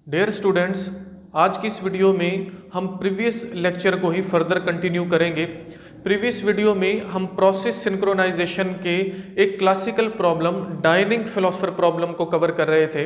Dear students, आज की इस वीडियो में हम प्रीवियस लेक्चर को ही फर्दर कंटिन्यू करेंगे। प्रीवियस वीडियो में हम प्रोसेस सिंक्रोनाइजेशन के एक classical problem dining philosopher problem को कवर कर रहे थे।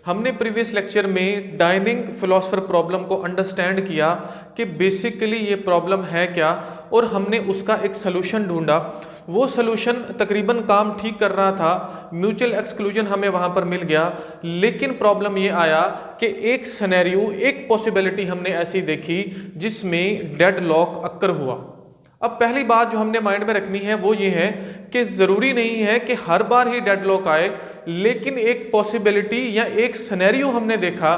हमने प्रीवियस लेक्चर में डाइनिंग फिलोसफर प्रॉब्लम को अंडरस्टैंड किया कि बेसिकली ये प्रॉब्लम है क्या, और हमने उसका एक सलूशन ढूंढा। वो सलूशन तकरीबन काम ठीक कर रहा था, म्यूचुअल एक्सक्लूजन हमें वहाँ पर मिल गया, लेकिन प्रॉब्लम ये आया कि एक सिनेरियो, एक पॉसिबिलिटी हमने ऐसी देखी जिसमें डेडलॉक अक्कर हुआ। अब पहली बात जो हमने माइंड में रखनी है वो ये है कि ज़रूरी नहीं है कि हर बार ही डेडलॉक आए, लेकिन एक पॉसिबिलिटी या एक सिनेरियो हमने देखा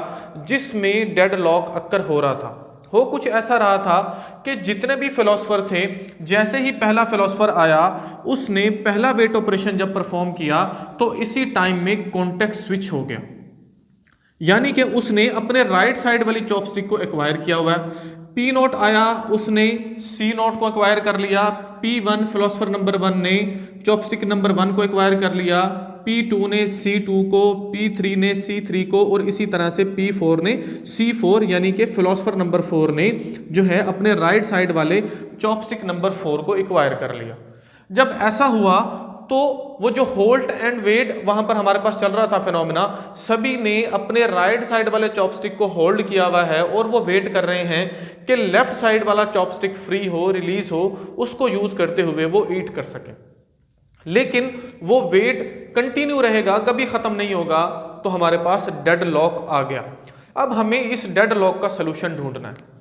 जिसमें डेडलॉक अक्कर हो रहा था। हो कुछ ऐसा रहा था कि जितने भी फिलोसफर थे, जैसे ही पहला फिलोसफर आया उसने पहला वेट ऑपरेशन जब परफॉर्म किया तो इसी टाइम में कॉन्टेक्स्ट स्विच हो गया, यानी कि उसने अपने राइट साइड वाली चॉपस्टिक को एक्वायर किया हुआ है। पी नोट आया, उसने सी नोट को एक्वायर कर लिया। P1 फिलोसफर नंबर 1 ने चॉपस्टिक नंबर 1 को एक्वायर कर लिया, P2 ने C2 को, P3 ने C3 को, और इसी तरह से P4 ने C4, यानी कि फिलोसफर नंबर 4 ने जो है अपने राइट साइड वाले चॉपस्टिक नंबर 4 को एक्वायर कर लिया। जब ऐसा हुआ तो वो जो होल्ट एंड वेट वहां पर हमारे पास चल रहा था फिनोमेना, सभी ने अपने राइट साइड वाले चॉपस्टिक को होल्ड किया हुआ है और वो वेट कर रहे हैं कि लेफ्ट साइड वाला चॉपस्टिक फ्री हो, रिलीज हो, उसको यूज करते हुए वो ईट कर सके। लेकिन वो वेट कंटिन्यू रहेगा, कभी खत्म नहीं होगा, तो हमारे पास डेडलॉक आ गया। अब हमें इस डेडलॉक का सलूशन ढूंढना है।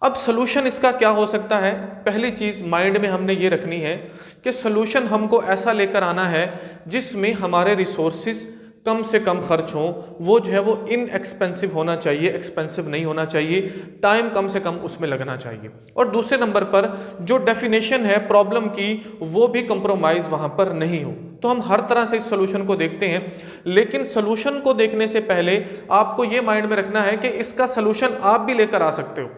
अब सलूशन इसका क्या हो सकता है? पहली चीज माइंड में हमने ये रखनी है कि सलूशन हमको ऐसा लेकर आना है जिसमें हमारे रिसोर्सेज कम से कम खर्च हों। वो जो है वो इनएक्सपेंसिव होना चाहिए, एक्सपेंसिव नहीं होना चाहिए, टाइम कम से कम उसमें लगना चाहिए। और दूसरे नंबर पर जो डेफिनेशन है प्रॉब्लम की, वो भी कंप्रोमाइज वहां पर नहीं हो। तो हम हर तरह से इस सोल्यूशन को देखते हैं, लेकिन सोल्यूशन को देखने से पहले आपको ये माइंड में रखना है कि इसका सोल्यूशन आप भी लेकर आ सकते हो।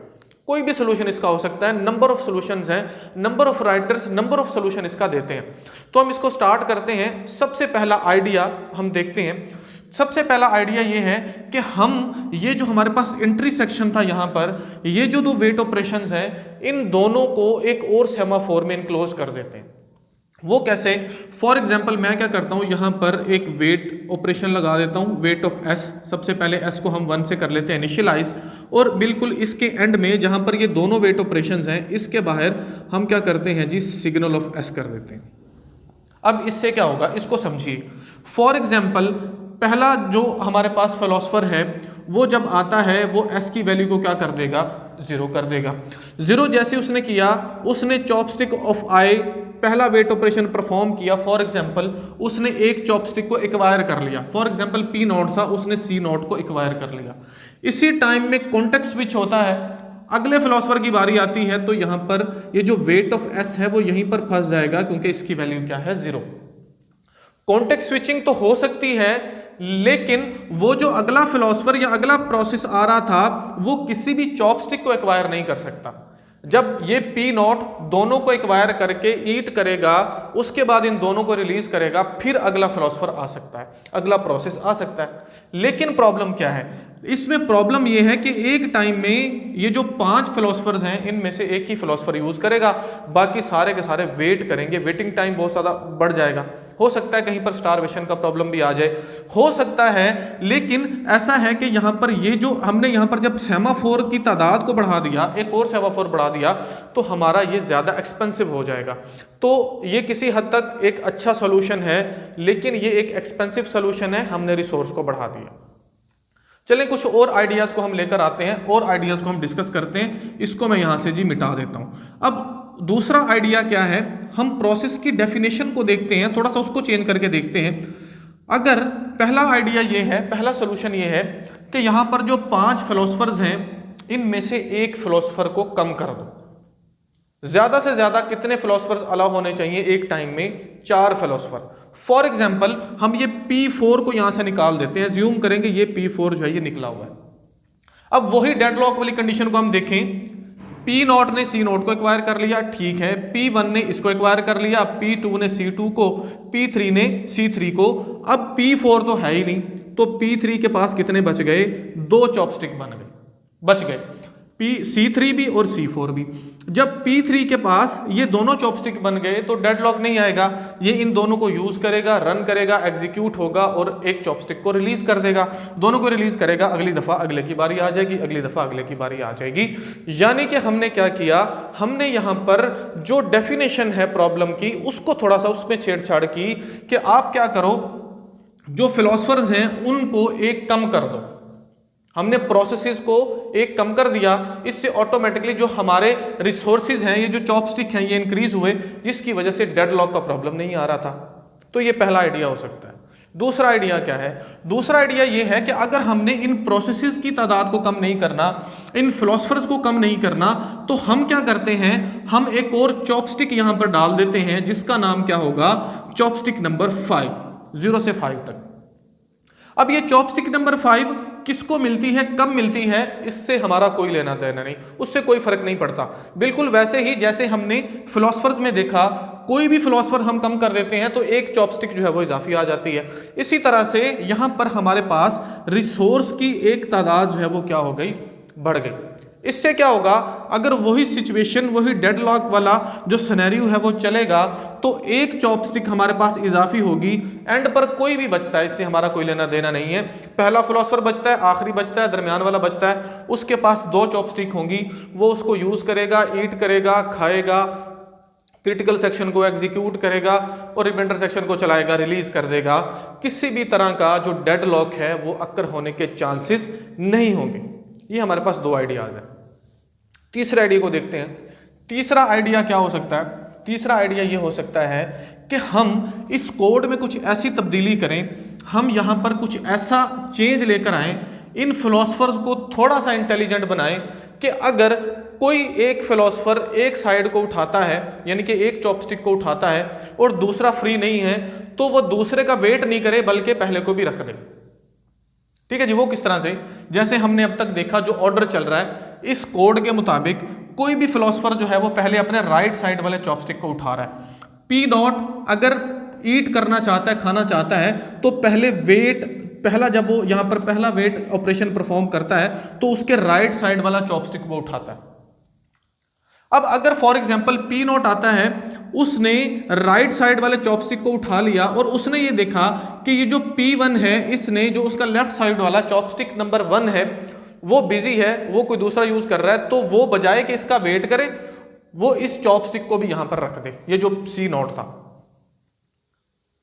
कोई भी सोल्यूशन इसका हो सकता है, नंबर ऑफ सोल्यूशंस हैं, number of writers number of solution इसका देते हैं। तो हम इसको स्टार्ट करते हैं। सबसे पहला आइडिया हम देखते हैं। सबसे पहला आइडिया ये है कि हम ये जो हमारे पास एंट्री सेक्शन था, यहाँ पर ये जो दो वेट ऑपरेशंस हैं, इन दोनों को एक और सेमाफोर में इनक्लोज कर देते हैं। वो कैसे? फॉर एग्जाम्पल मैं क्या करता हूं, यहां पर एक वेट ऑपरेशन लगा देता हूं, वेट ऑफ एस। सबसे पहले एस को हम 1 से कर लेते हैं इनिशियलाइज, और बिल्कुल इसके एंड में जहां पर ये दोनों वेट ऑपरेशंस हैं, इसके बाहर हम क्या करते हैं जी, सिग्नल ऑफ एस कर देते हैं। अब इससे क्या होगा, इसको समझिए। फॉर एग्जाम्पल पहला जो हमारे पास फिलोसफर है, वो जब आता है वो एस की वैल्यू को क्या कर देगा, 0 कर देगा। 0 जैसे उसने किया, उसने चॉपस्टिक ऑफ आई पहला वेट ऑपरेशन परफॉर्म किया। फॉर एग्जांपल उसने एक चॉपस्टिक को एक्वायर कर लिया, फॉर एग्जांपल पी नोट था, उसने सी नोट को एक्वायर कर लिया। इसी टाइम में कॉन्टेक्स्ट स्विच होता है, अगले फिलोसफर की बारी आती है, तो यहां पर ये जो वेट ऑफ एस है वो यहीं पर फंस जाएगा, क्योंकि इसकी वैल्यू क्या है, 0। कॉन्टेक्स्ट स्विचिंग तो हो सकती है, लेकिन वो जो अगला फिलोसफर या अगला प्रोसेस आ रहा था, वो किसी भी चॉपस्टिक को एक्वायर नहीं कर सकता। जब ये पी नोट दोनों को एक्वायर करके ईट करेगा, उसके बाद इन दोनों को रिलीज करेगा, फिर अगला फिलोसफर आ सकता है, अगला प्रोसेस आ सकता है। लेकिन प्रॉब्लम क्या है इसमें? प्रॉब्लम ये है कि एक टाइम में ये जो 5 फिलोसफर्स हैं, इनमें से एक ही फिलोसफर यूज करेगा, बाकी सारे के सारे वेट करेंगे, वेटिंग टाइम बहुत ज़्यादा बढ़ जाएगा। हो सकता है कहीं पर स्टारवेशन का प्रॉब्लम भी आ जाए, हो सकता है। लेकिन ऐसा है कि यहाँ पर ये जो हमने यहाँ पर जब सेमाफोर की तादाद को बढ़ा दिया, एक और सेमाफोर बढ़ा दिया, तो हमारा ये ज़्यादा एक्सपेंसिव हो जाएगा। तो ये किसी हद तक एक अच्छा सोल्यूशन है, लेकिन ये एक एक्सपेंसिव सोल्यूशन है, हमने रिसोर्स को बढ़ा दिया। चलें कुछ और आइडियाज को हम लेकर आते हैं, और आइडियाज को हम डिस्कस करते हैं। इसको मैं यहां से जी मिटा देता हूं। अब दूसरा आइडिया क्या है, हम प्रोसेस की डेफिनेशन को देखते हैं, थोड़ा सा उसको चेंज करके देखते हैं। अगर पहला आइडिया ये है, पहला सोल्यूशन ये है कि यहां पर जो 5 फिलोसफर्स हैं, इनमें से एक फिलोसफर को कम कर दो। ज्यादा से ज्यादा कितने फिलोसफर्स अलाउ होने चाहिए एक टाइम में? 4 फिलोसफर। फॉर एग्जाम्पल हम ये P4 को यहां से निकाल देते हैं, ज्यूम करेंगे ये P4 जो है ये निकला हुआ है। अब वही डेडलॉक वाली कंडीशन को हम देखें, पी नोट ने सी नोट को एक्वायर कर लिया, ठीक है, P1 ने इसको एक्वायर कर लिया, P2 ने C2 को, P3 ने C3 को। अब P4 तो है ही नहीं, तो P3 के पास कितने बच गए, 2 चॉपस्टिक बच गए, C3 भी और C4 भी। जब P3 के पास ये दोनों चॉपस्टिक बन गए तो डेडलॉक नहीं आएगा, ये इन दोनों को यूज करेगा, रन करेगा, एग्जीक्यूट होगा और एक चॉपस्टिक को रिलीज कर देगा। दोनों को रिलीज करेगा, अगली दफा अगले की बारी आ जाएगी, अगली दफा अगले की बारी आ जाएगी। यानी कि हमने क्या किया, हमने यहां पर जो डेफिनेशन है प्रॉब्लम की उसको थोड़ा सा उसमें छेड़छाड़ की कि आप क्या करो, जो फिलोसफर्स हैं उनको एक कम कर दो। हमने प्रोसेसेस को एक कम कर दिया, इससे ऑटोमेटिकली जो हमारे रिसोर्सेज हैं, ये जो चॉपस्टिक हैं, ये इंक्रीज हुए, जिसकी वजह से डेडलॉक का प्रॉब्लम नहीं आ रहा था। तो ये पहला आइडिया हो सकता है। दूसरा आइडिया क्या है, दूसरा आइडिया ये है कि अगर हमने इन प्रोसेसेस की तादाद को कम नहीं करना, इन फिलोसफर्स को कम नहीं करना, तो हम क्या करते हैं, हम एक और चॉपस्टिक यहां पर डाल देते हैं जिसका नाम क्या होगा, चॉपस्टिक नंबर 5, 0 से 5 तक। अब ये चॉपस्टिक नंबर 5 किसको मिलती है, कब मिलती है, इससे हमारा कोई लेना देना नहीं, उससे कोई फर्क नहीं पड़ता। बिल्कुल वैसे ही जैसे हमने फिलोसफर्स में देखा, कोई भी फिलोसफर हम कम कर देते हैं तो एक चॉपस्टिक जो है वो इजाफी आ जाती है। इसी तरह से यहां पर हमारे पास रिसोर्स की एक तादाद जो है वो क्या हो गई, बढ़ गई। इससे क्या होगा, अगर वही सिचुएशन, वही डेडलॉक वाला जो सिनेरियो है वो चलेगा तो एक चॉपस्टिक हमारे पास इजाफी होगी, एंड पर कोई भी बचता है, इससे हमारा कोई लेना देना नहीं है। पहला फिलोसफर बचता है, आखिरी बचता है, दरमियान वाला बचता है, उसके पास 2 चॉपस्टिक होंगी, वो उसको यूज करेगा, ईट करेगा, खाएगा, क्रिटिकल सेक्शन को एग्जीक्यूट करेगा और रिमाइंडर सेक्शन को चलाएगा, रिलीज कर देगा। किसी भी तरह का जो डेडलॉक है वो अक्कर होने के चांसेस नहीं होंगे। ये हमारे पास 2 आइडियाज हैं। तीसरे आइडिया को देखते हैं। तीसरा आइडिया क्या हो सकता है, तीसरा आइडिया ये हो सकता है कि हम इस कोड में कुछ ऐसी तब्दीली करें, हम यहां पर कुछ ऐसा चेंज लेकर आएं, इन फिलोसफर्स को थोड़ा सा इंटेलिजेंट बनाएं कि अगर कोई एक फिलोसफर एक साइड को उठाता है, यानी कि एक चॉपस्टिक को उठाता है और दूसरा फ्री नहीं है, तो वो दूसरे का वेट नहीं करे बल्कि पहले को भी रख दे। ठीक है जी। वो किस तरह से, जैसे हमने अब तक देखा जो ऑर्डर चल रहा है, इस कोड के मुताबिक कोई भी फिलोसफर जो है वो पहले अपने राइट साइड वाले चॉपस्टिक को उठा रहा है। पी डॉट अगर ईट करना चाहता है, खाना चाहता है, तो पहले वेट, पहला जब वो यहां पर पहला वेट ऑपरेशन परफॉर्म करता है तो उसके राइट साइड वाला चॉपस्टिक वो उठाता है। अब अगर फॉर एग्जांपल पी नॉट आता है, उसने राइट साइड वाले चॉपस्टिक को उठा लिया और उसने ये देखा कि ये जो P1 है, इसने जो उसका लेफ्ट साइड वाला चॉपस्टिक नंबर 1 है वो बिजी है, वो कोई दूसरा यूज कर रहा है, तो वो बजाय कि इसका वेट करे, वो इस चॉपस्टिक को भी यहां पर रख दे, ये जो C नॉट था।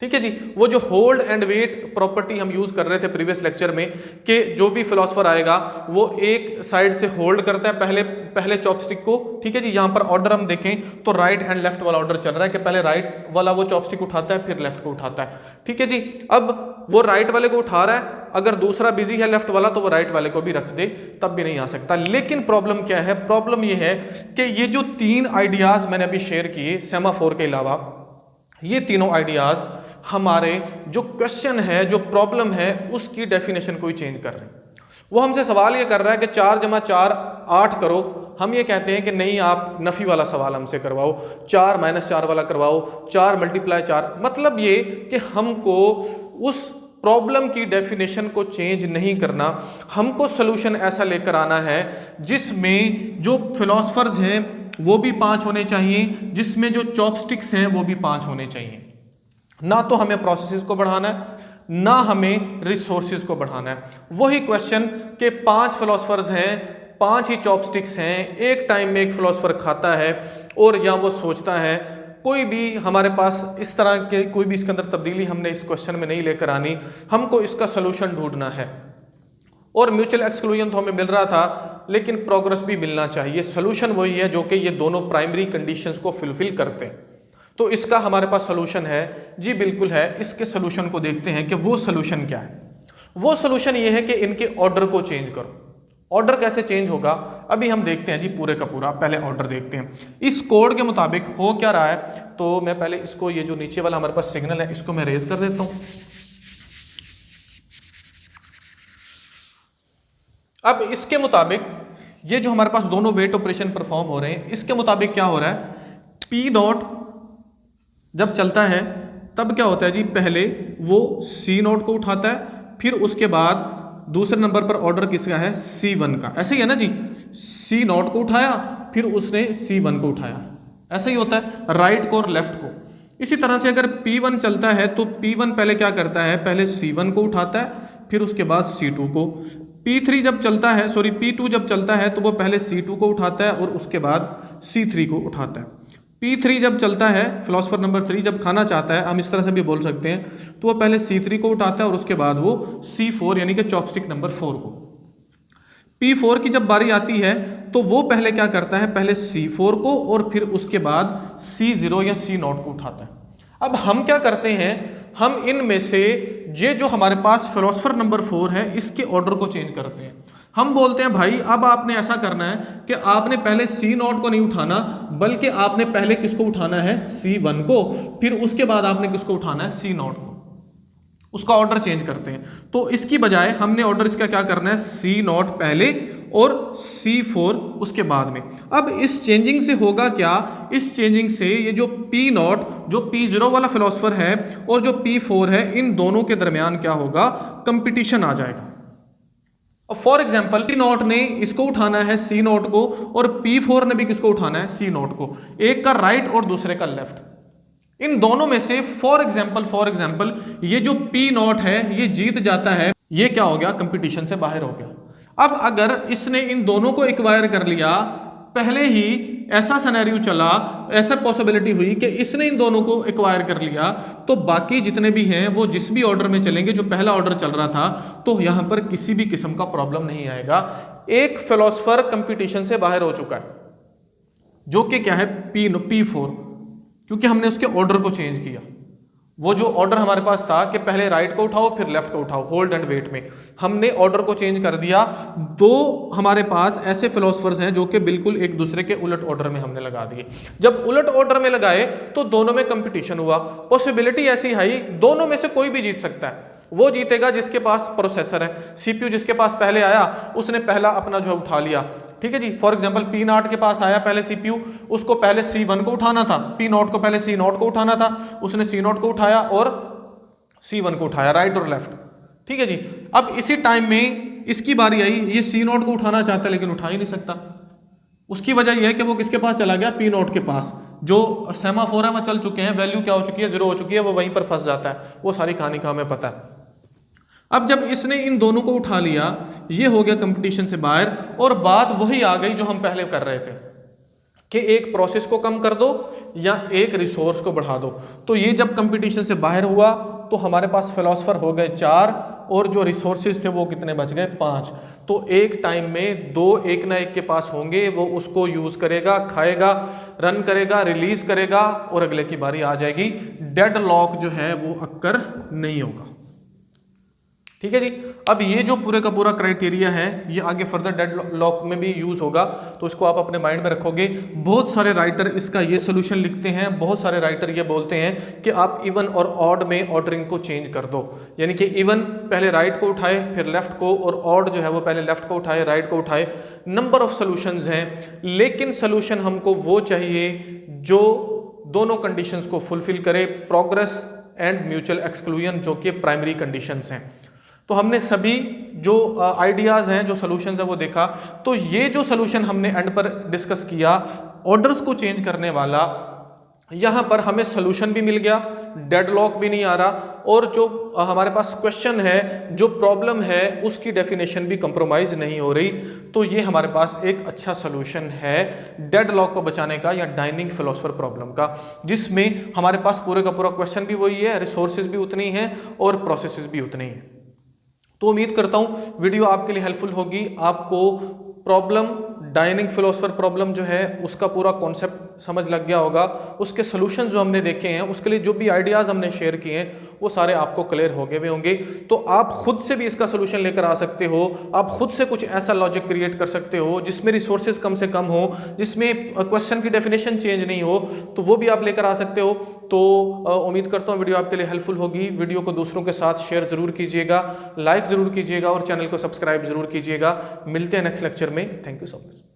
ठीक है जी। वो जो होल्ड एंड वेट प्रॉपर्टी हम यूज कर रहे थे प्रीवियस लेक्चर में, कि जो भी फिलोसफर आएगा वो एक साइड से होल्ड करता है पहले चॉपस्टिक को। ठीक है जी। यहां पर ऑर्डर हम देखें तो राइट एंड लेफ्ट वाला ऑर्डर चल रहा है कि पहले राइट वाला वो चॉपस्टिक उठाता है, फिर लेफ्ट को उठाता है। ठीक है जी। अब वो राइट वाले को उठा रहा है, अगर दूसरा बिजी है लेफ्ट वाला तो वो राइट वाले को भी रख दे, तब भी नहीं आ सकता। लेकिन प्रॉब्लम क्या है, प्रॉब्लम ये है कि ये जो 3 आइडियाज मैंने अभी शेयर किए सेमाफोर के अलावा, ये तीनों आइडियाज हमारे जो क्वेश्चन है, जो प्रॉब्लम है, उसकी डेफिनेशन को ही चेंज कर रहे हैं। वो हमसे सवाल ये कर रहा है कि 4 × 4 8 करो, हम ये कहते हैं कि नहीं, आप नफी वाला सवाल हमसे करवाओ, 4 - 4 वाला करवाओ, 4 × 4। मतलब ये कि हमको उस प्रॉब्लम की डेफिनेशन को चेंज नहीं करना, हमको सोल्यूशन ऐसा लेकर आना है जिसमें जो फिलोसफर्स हैं वो भी 5 होने चाहिए, जिसमें जो चॉपस्टिक्स हैं वो भी 5 होने चाहिए। ना तो हमें प्रोसेसेस को बढ़ाना है, ना हमें रिसोर्सेज को बढ़ाना है। वही क्वेश्चन के 5 फिलोसफर्स हैं, 5 ही चॉपस्टिक्स हैं, एक टाइम में एक फिलोसफर खाता है और या वो सोचता है, कोई भी हमारे पास इस तरह के कोई भी इसके अंदर तब्दीली हमने इस क्वेश्चन में नहीं लेकर आनी, हमको इसका सोल्यूशन ढूंढना है। और म्यूचुअल एक्सक्लूजन तो हमें मिल रहा था, लेकिन प्रोग्रेस भी मिलना चाहिए। सोल्यूशन वही है जो कि ये दोनों प्राइमरी कंडीशंस को फुलफिल करते हैं। तो इसका हमारे पास सोल्यूशन है जी, बिल्कुल है। इसके सोल्यूशन को देखते हैं कि वो सोल्यूशन क्या है। वो सोल्यूशन ये है कि इनके ऑर्डर को चेंज करो। ऑर्डर कैसे चेंज होगा अभी हम देखते हैं जी, पूरे का पूरा। पहले ऑर्डर देखते हैं इस कोड के मुताबिक हो क्या रहा है। तो मैं पहले इसको, ये जो नीचे वाला हमारे पास सिग्नल है, इसको मैं रेज कर देता हूं। अब इसके मुताबिक ये जो हमारे पास दोनों वेट ऑपरेशन परफॉर्म हो रहे हैं, इसके मुताबिक क्या हो रहा है, पी डॉट जब चलता है तब क्या होता है जी, पहले वो सी नोट को उठाता है, फिर उसके बाद दूसरे नंबर पर ऑर्डर किसका है, C1 का। ऐसे ही है ना जी, C0 को उठाया फिर उसने C1 को उठाया, ऐसा ही होता है राइट को और लेफ्ट को। इसी तरह से अगर P1 चलता है तो P1 पहले क्या करता है, पहले C1 को उठाता है फिर उसके बाद C2 को। P2 जब चलता है तो वो पहले C2 को उठाता है और उसके बाद C3 को उठाता है। P3 जब चलता है, फिलोसफर नंबर 3 जब खाना चाहता है, हम इस तरह से भी बोल सकते हैं, तो वो पहले C3 को उठाता है और उसके बाद वो C4 यानी कि चॉपस्टिक नंबर 4 को। P4 की जब बारी आती है तो वो पहले क्या करता है, पहले C4 को और फिर उसके बाद C0 या C0 को उठाता है। अब हम क्या करते हैं, हम इनमें से ये जो हमारे पास फिलोसफर नंबर 4 है इसके ऑर्डर को चेंज करते हैं। हम बोलते हैं भाई अब आपने ऐसा करना है कि आपने पहले C0 को नहीं उठाना, बल्कि आपने पहले किसको उठाना है, C1 को, फिर उसके बाद आपने किसको उठाना है, C0 को। उसका ऑर्डर चेंज करते हैं। तो इसकी बजाय हमने ऑर्डर इसका क्या करना है, C0 पहले और C4 उसके बाद में। अब इस चेंजिंग से होगा क्या, इस चेंजिंग से ये जो P0 जो P0 वाला फिलोसफर है और जो P4 है, इन दोनों के दरमियान क्या होगा, कंपटीशन आ जाएगा। फॉर एग्जाम्पल P0 ने इसको उठाना है C0 को और P4 ने भी किसको उठाना है, C0 को, एक का राइट और दूसरे का लेफ्ट। इन दोनों में से फॉर एग्जाम्पल ये जो P0 है ये जीत जाता है, ये क्या हो गया, कंपटीशन से बाहर हो गया। अब अगर इसने इन दोनों को एक्वायर कर लिया, पहले ही ऐसा सिनेरियो चला, ऐसा पॉसिबिलिटी हुई कि इसने इन दोनों को एक्वायर कर लिया, तो बाकी जितने भी हैं वो जिस भी ऑर्डर में चलेंगे, जो पहला ऑर्डर चल रहा था, तो यहां पर किसी भी किस्म का प्रॉब्लम नहीं आएगा। एक फिलोसफर कंपटीशन से बाहर हो चुका है, जो कि क्या है, P4, क्योंकि हमने उसके ऑर्डर को चेंज किया। वो जो ऑर्डर हमारे पास था कि पहले राइट को उठाओ फिर लेफ्ट को उठाओ, होल्ड एंड वेट में, हमने ऑर्डर को चेंज कर दिया। दो हमारे पास ऐसे फिलोसफर्स हैं जो कि बिल्कुल एक दूसरे के उलट ऑर्डर में हमने लगा दिए। जब उलट ऑर्डर में लगाए तो दोनों में कंपटीशन हुआ, पॉसिबिलिटी ऐसी है दोनों में से कोई भी जीत सकता है। वो जीतेगा जिसके पास प्रोसेसर है, सीपीयू जिसके पास पहले आया उसने पहला अपना जो उठा लिया, ठीक है जी। फॉर एग्जांपल P0 के पास आया पहले सीपीयू, उसको पहले C1 को उठाना था, P0 को पहले C0 को उठाना था, उसने C0 को उठाया और C1 को उठाया, राइट और लेफ्ट, ठीक है जी। अब इसी टाइम में इसकी बारी आई, ये C0 को उठाना चाहता है लेकिन उठा ही नहीं सकता। उसकी वजह यह है कि वो किसके पास चला गया, P0 के पास। जो सेमाफोर है वह चल चुके हैं, वैल्यू क्या हो चुकी है, 0 हो चुकी है, वो वहीं पर फंस जाता है। वो सारी कहानी का हमें पता है। अब जब इसने इन दोनों को उठा लिया, ये हो गया कंपटीशन से बाहर, और बात वही आ गई जो हम पहले कर रहे थे कि एक प्रोसेस को कम कर दो या एक रिसोर्स को बढ़ा दो। तो ये जब कंपटीशन से बाहर हुआ तो हमारे पास फिलोसफर हो गए 4 और जो रिसोर्सेज थे वो कितने बच गए, 5। तो एक टाइम में 2 एक ना एक के पास होंगे, वो उसको यूज करेगा, खाएगा, रन करेगा, रिलीज करेगा और अगले की बारी आ जाएगी। डेड लॉक जो है वो अक्कर नहीं होगा, ठीक है जी। अब ये जो पूरे का पूरा क्राइटेरिया है ये आगे फर्दर डेड लॉक में भी यूज होगा, तो इसको आप अपने माइंड में रखोगे। बहुत सारे राइटर इसका ये सोल्यूशन लिखते हैं, बहुत सारे राइटर ये बोलते हैं कि आप इवन और ऑड में ऑर्डरिंग को चेंज कर दो, यानी कि इवन पहले राइट को उठाए फिर लेफ्ट को, और ऑड जो है वो पहले लेफ्ट को उठाए राइट को उठाए। नंबर ऑफ सोल्यूशंस हैं, लेकिन सोल्यूशन हमको वो चाहिए जो दोनों कंडीशंस को फुलफिल करे, प्रोग्रेस एंड म्यूचुअल एक्सक्लूजन, जो कि प्राइमरी कंडीशंस हैं। तो हमने सभी जो आइडियाज़ हैं, जो सॉल्यूशंस है वो देखा। तो ये जो सॉल्यूशन हमने एंड पर डिस्कस किया, ऑर्डर्स को चेंज करने वाला, यहाँ पर हमें सॉल्यूशन भी मिल गया, डेडलॉक भी नहीं आ रहा, और जो हमारे पास क्वेश्चन है, जो प्रॉब्लम है, उसकी डेफिनेशन भी कंप्रोमाइज नहीं हो रही। तो ये हमारे पास एक अच्छा सॉल्यूशन है डेडलॉक को बचाने का या डाइनिंग फिलोसफर प्रॉब्लम का, जिसमें हमारे पास पूरे का पूरा क्वेश्चन भी वही है, रिसोर्सेज भी उतनी हैं और प्रोसेसेस भी उतनी हैं। तो उम्मीद करता हूं वीडियो आपके लिए हेल्पफुल होगी। आपको प्रॉब्लम, डाइनिंग फिलोसफर प्रॉब्लम जो है उसका पूरा कॉन्सेप्ट समझ लग गया होगा। उसके सॉल्यूशंस जो हमने देखे हैं, उसके लिए जो भी आइडियाज़ हमने शेयर किए हैं वो सारे आपको क्लियर हो गए हुए होंगे। तो आप खुद से भी इसका सॉल्यूशन लेकर आ सकते हो, आप खुद से कुछ ऐसा लॉजिक क्रिएट कर सकते हो जिसमें रिसोर्सेज कम से कम हो, जिसमें क्वेश्चन की डेफिनेशन चेंज नहीं हो, तो वो भी आप लेकर आ सकते हो। तो उम्मीद करता हूँ वीडियो आपके लिए हेल्पफुल होगी। वीडियो को दूसरों के साथ शेयर ज़रूर कीजिएगा, लाइक ज़रूर कीजिएगा और चैनल को सब्सक्राइब ज़रूर कीजिएगा। मिलते हैं नेक्स्ट लेक्चर में। Thank you so much.